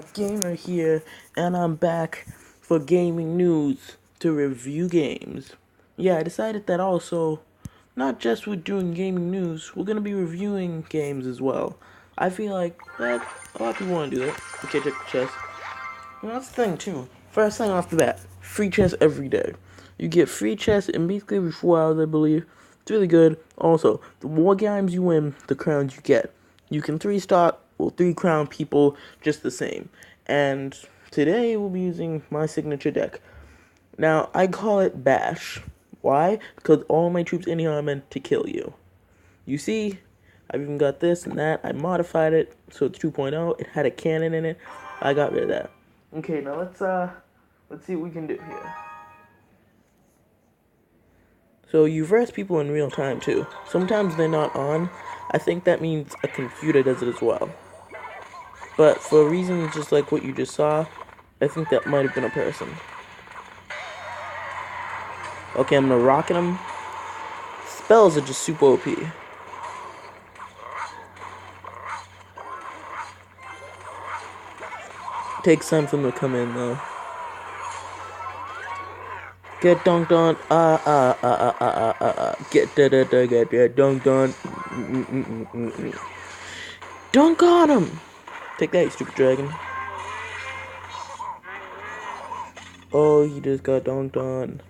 Gamer here, and I'm back for gaming news to review games. Yeah, I decided that also, not just with doing gaming news, we're gonna be reviewing games as well. I feel like that a lot of people want to do that. Okay, check the chest. Well, that's the thing too. First thing off the bat, free chest every day. You get free chest in basically every 4 hours, I believe. It's really good. Also, the more games you win, the crowns you get. You can 3-star or 3-crown people just the same. And today we'll be using my signature deck. Now, I call it Bash. Why? Because all my troops in here are meant to kill you. You see, I've even got this and that. I modified it so it's 2.0. It had a cannon in it. I got rid of that. Okay, now let's see what we can do here. So you verse people in real time too. Sometimes they're not on. I think that means a computer does it as well. But for reasons just like what you just saw, I think that might have been a person. Okay, I'm gonna rocket him. Spells are just super OP. Takes time for them to come in though. Get dunked on. Get dunked on. Dunk on him. Take that, you stupid dragon. Oh, he just got dunked on.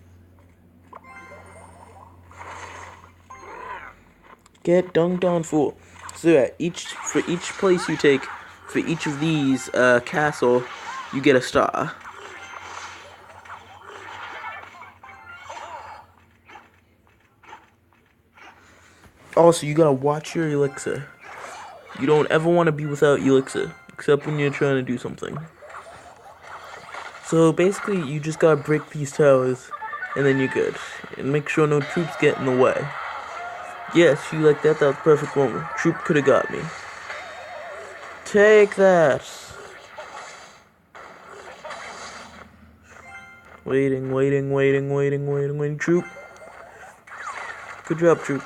Get dunked on, fool. So yeah, for each place you take, for each of these castle, you get a star. Also, you gotta watch your elixir. You don't ever want to be without elixir, except when you're trying to do something. So basically, you just gotta break these towers, and then you're good. And make sure no troops get in the way. Yes, you like that? That was the perfect moment. Troop could have got me. Take that. Waiting. Troop. Good job, troop.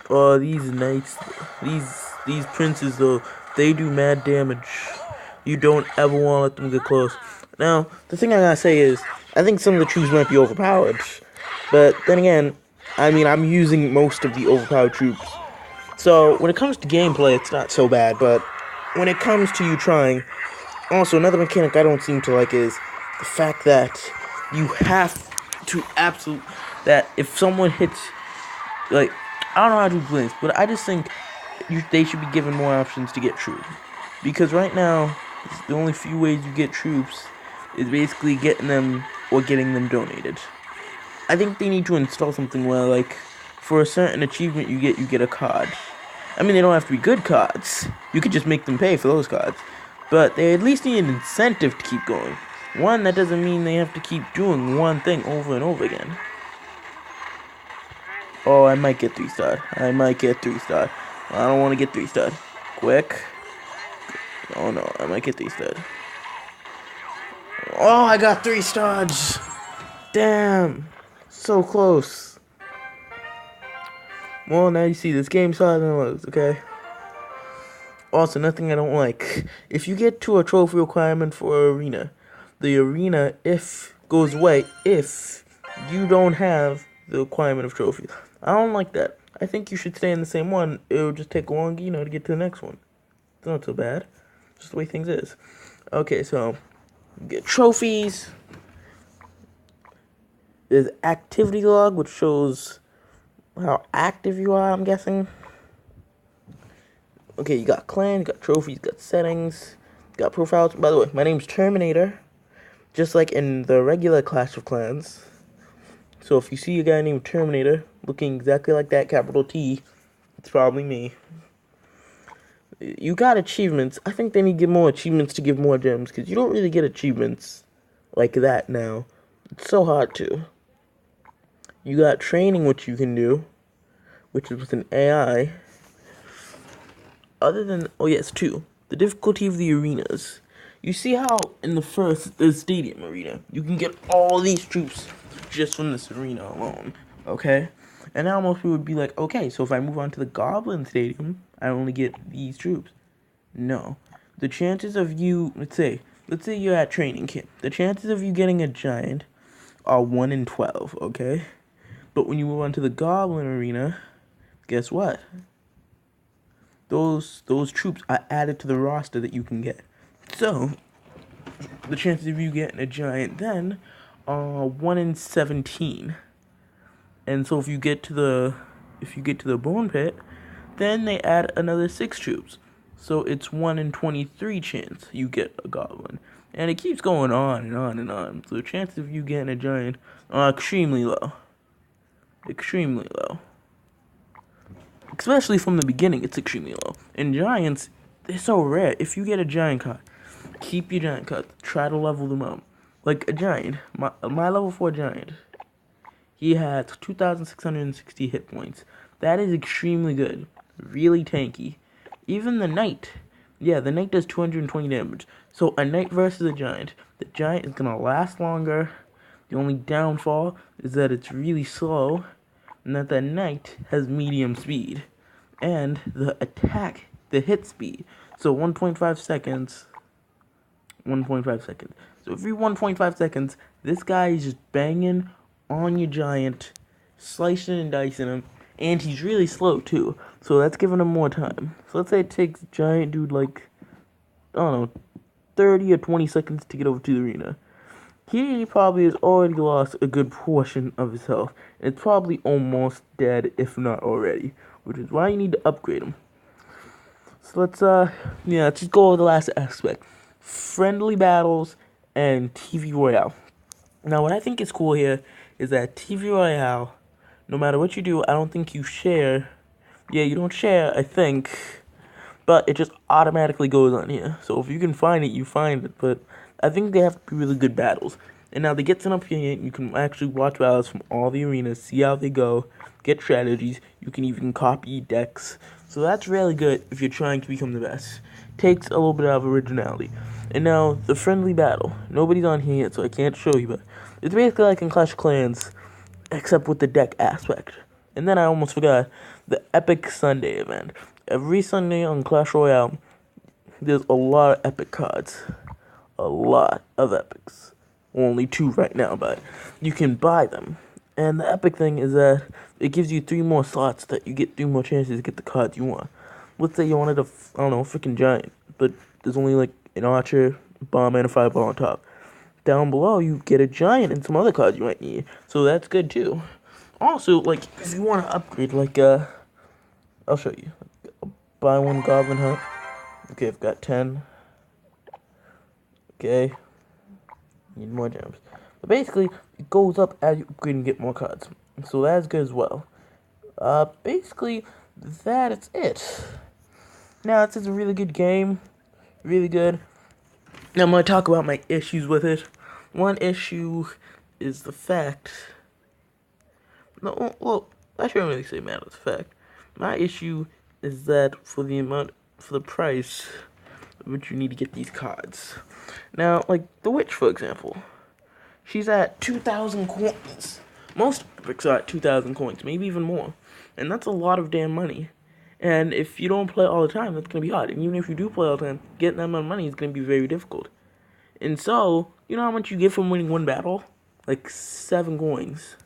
Oh, these knights, these princes though, they do mad damage. You don't ever want to let them get close. Now, the thing I gotta say is, I think some of the troops might be overpowered. But then again, I mean, I'm using most of the overpowered troops. So, when it comes to gameplay, it's not so bad. But when it comes to you trying, also, another mechanic I don't seem to like is the fact that you have to that if someone hits, like, I don't know how to do blinks, but I just think they should be given more options to get troops. Because right now, the only few ways you get troops is basically getting them or getting them donated. I think they need to install something where, like, for a certain achievement you get a card. I mean, they don't have to be good cards. You could just make them pay for those cards. But they at least need an incentive to keep going. One, that doesn't mean they have to keep doing one thing over and over again. Oh, I might get 3-star. I don't want to get 3-star. Quick. Oh no, I might get 3-star. Oh, I got 3 stars. Damn. So close. Well, now you see this game's harder than it was, okay? Also, nothing I don't like. If you get to a trophy requirement for arena, the arena goes away if you don't have the requirement of trophies. I don't like that. I think you should stay in the same one. It'll just take long, to get to the next one. It's not so bad. Just the way things is. Okay, so get trophies. There's activity log, which shows how active you are, I'm guessing. Okay, you got clan, you got trophies, you got settings, you got profiles. By the way, my name's Terminator, just like in the regular Clash of Clans. So if you see a guy named Terminator looking exactly like that, capital T, it's probably me. You got achievements. I think they need to give more achievements to give more gems, because you don't really get achievements like that now. It's so hard to. You got training, which you can do, which is with an AI. Other than, oh yes, 2. The difficulty of the arenas. You see how in the stadium arena, you can get all these troops just from this arena alone, okay? And now most people would be like, okay, so if I move on to the Goblin Stadium, I only get these troops. No. The chances of you, let's say you're at training camp. The chances of you getting a giant are 1 in 12, okay? But when you move on to the Goblin Arena, guess what? Those troops are added to the roster that you can get. So, the chances of you getting a giant then are 1 in 17. And so if you get to the bone pit, then they add another 6 troops. So it's 1 in 23 chance you get a goblin. And it keeps going on and on and on. So the chances of you getting a giant are extremely low. Extremely low. Especially from the beginning, it's extremely low. And giants, they're so rare. If you get a giant card, keep your giant cards. Try to level them up. Like a giant, my level 4 giant, he has 2,660 hit points. That is extremely good. Really tanky. Even the knight. Yeah, the knight does 220 damage. So a knight versus a giant. The giant is going to last longer. The only downfall is that it's really slow. And that the knight has medium speed. And the attack, the hit speed. So 1.5 seconds. 1.5 seconds. So every 1.5 seconds, this guy is just banging on your giant, slicing and dicing him, and he's really slow too, so that's giving him more time. So let's say it takes giant dude like, I don't know, 30 or 20 seconds to get over to the arena. He probably has already lost a good portion of his health. It's probably almost dead, if not already, which is why you need to upgrade him. So let's just go over the last aspect. Friendly battles and TV Royale. Now, what I think is cool here is that TV Royale, no matter what you do, I don't think you share. Yeah, you don't share, I think, but it just automatically goes on here. So if you can find it, you find it, but I think they have to be really good battles. And now they get sent up here, you can actually watch battles from all the arenas, see how they go, get strategies. You can even copy decks. So that's really good if you're trying to become the best. Takes a little bit of originality. And now, the friendly battle. Nobody's on here yet, so I can't show you, but it's basically like in Clash Clans, except with the deck aspect. And then I almost forgot, the Epic Sunday event. Every Sunday on Clash Royale, there's a lot of epic cards. A lot of epics. Only 2 right now, but you can buy them. And the epic thing is that it gives you 3 more slots that you get 3 more chances to get the cards you want. Let's say you wanted a, freaking giant, but there's only like an archer, bomb, and a fireball on top. Down below, you get a giant and some other cards you might need. So that's good too. Also, like, if you want to upgrade, like, I'll show you. Buy 1 goblin hut. Okay, I've got 10. Okay. Need more gems. But basically, it goes up as you upgrade and get more cards. So that's good as well. Basically, that is it. Now, this is a really good game. Really good. Now, I'm going to talk about my issues with it. One issue is the fact... No, well, I shouldn't really say matter of fact. My issue is that for the price which you need to get these cards. Now, like, the witch, for example. She's at 2,000 coins. Most epics are at 2,000 coins, maybe even more. And that's a lot of damn money. And if you don't play all the time, that's going to be hard. And even if you do play all the time, getting that amount of money is going to be very difficult. And so, you know how much you get from winning 1 battle? Like 7 coins.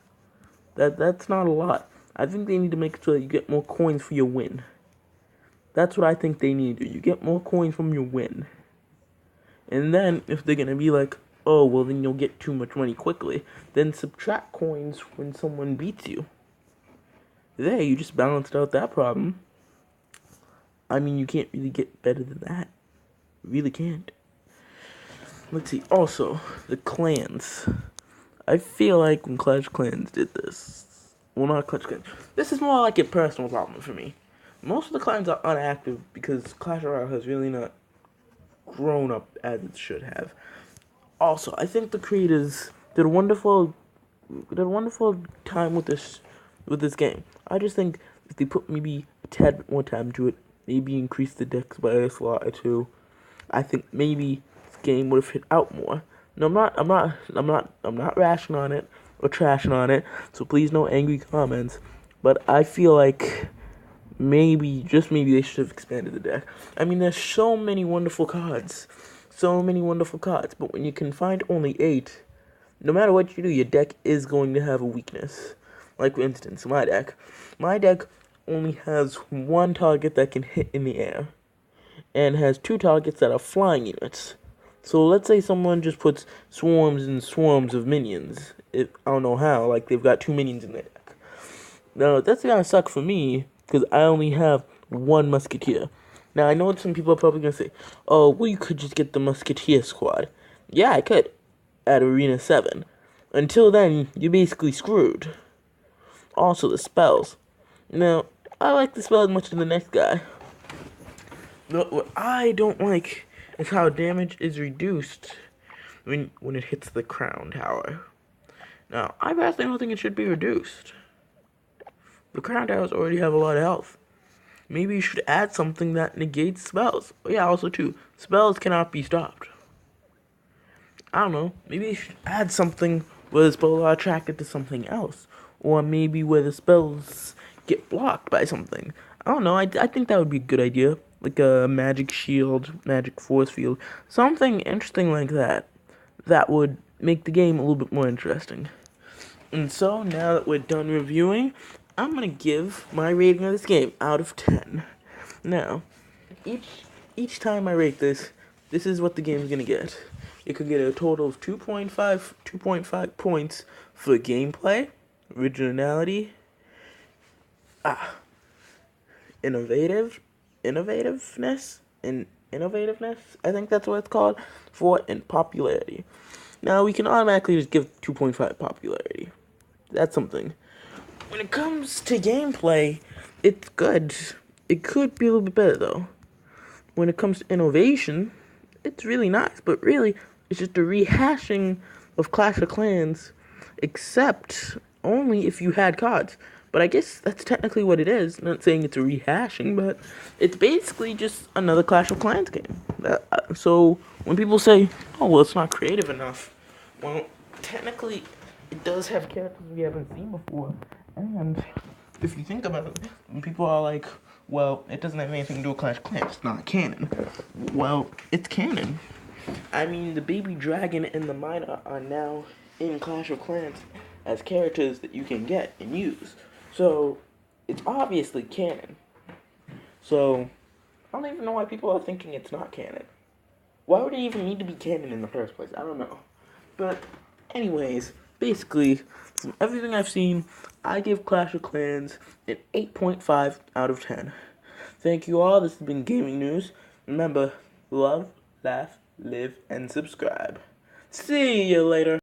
That's not a lot. I think they need to make sure that you get more coins for your win. That's what I think they need to do. You get more coins from your win. And then, if they're going to be like, oh, well, then you'll get too much money quickly, then subtract coins when someone beats you. There, you just balanced out that problem. I mean, you can't really get better than that. You really can't. Let's see. Also, the clans. I feel like when Clash Clans did this... Well, not Clash Clans. This is more like a personal problem for me. Most of the clans are unactive because Clash Royale has really not grown up as it should have. Also, I think the creators did a wonderful time with this game. I just think if they put maybe a tad bit more time to it, maybe increase the decks by a slot or 2, I think maybe this game would have hit out more. No, I'm not rashing on it or trashing on it, so please no angry comments. but I feel like maybe, just maybe, they should have expanded the deck. I mean, there's so many wonderful cards. So many wonderful cards. But when you can find only 8, no matter what you do, your deck is going to have a weakness. Like, for instance, my deck. My deck only has 1 target that can hit in the air. And has 2 targets that are flying units. So let's say someone just puts swarms and swarms of minions. I don't know how, like they've got 2 minions in their deck. Now, that's gonna suck for me, because I only have 1 musketeer. Now, I know some people are probably gonna say, oh, well, you could just get the musketeer squad. Yeah, I could, at Arena 7. Until then, you're basically screwed. Also, the spells. Now, I like the spell as much as the next guy. What I don't like is how damage is reduced when it hits the crown tower. Now, I personally don't think it should be reduced. The crown towers already have a lot of health. Maybe you should add something that negates spells. Oh, yeah, also too, spells cannot be stopped. I don't know, maybe you should add something where the spells are attracted to something else. Or maybe where the spells get blocked by something. I don't know, I think that would be a good idea. Like a magic shield, magic force field. Something interesting like that. That would make the game a little bit more interesting. And so, now that we're done reviewing, I'm going to give my rating of this game out of 10. Now, each time I rate this is what the game's going to get. It could get a total of 2.5 points for gameplay, originality, innovativeness, I think that's what it's called, and popularity. Now, we can automatically just give 2.5 popularity. That's something. When it comes to gameplay, it's good. It could be a little bit better, though. When it comes to innovation, it's really nice, but really, it's just a rehashing of Clash of Clans, except only if you had cards. But I guess that's technically what it is. I'm not saying it's a rehashing, but it's basically just another Clash of Clans game. So when people say, oh, well, it's not creative enough, well, technically, it does have characters we haven't seen before. And if you think about it, when people are like, well, it doesn't have anything to do with Clash of Clans, it's not canon. Well, it's canon. I mean, the baby dragon and the miner are now in Clash of Clans as characters that you can get and use. So, it's obviously canon. So, I don't even know why people are thinking it's not canon. Why would it even need to be canon in the first place? I don't know. But, anyways, basically, from everything I've seen, I give Clash of Clans an 8.5 out of 10. Thank you all. This has been Gaming News. Remember, love, laugh, live, and subscribe. See you later.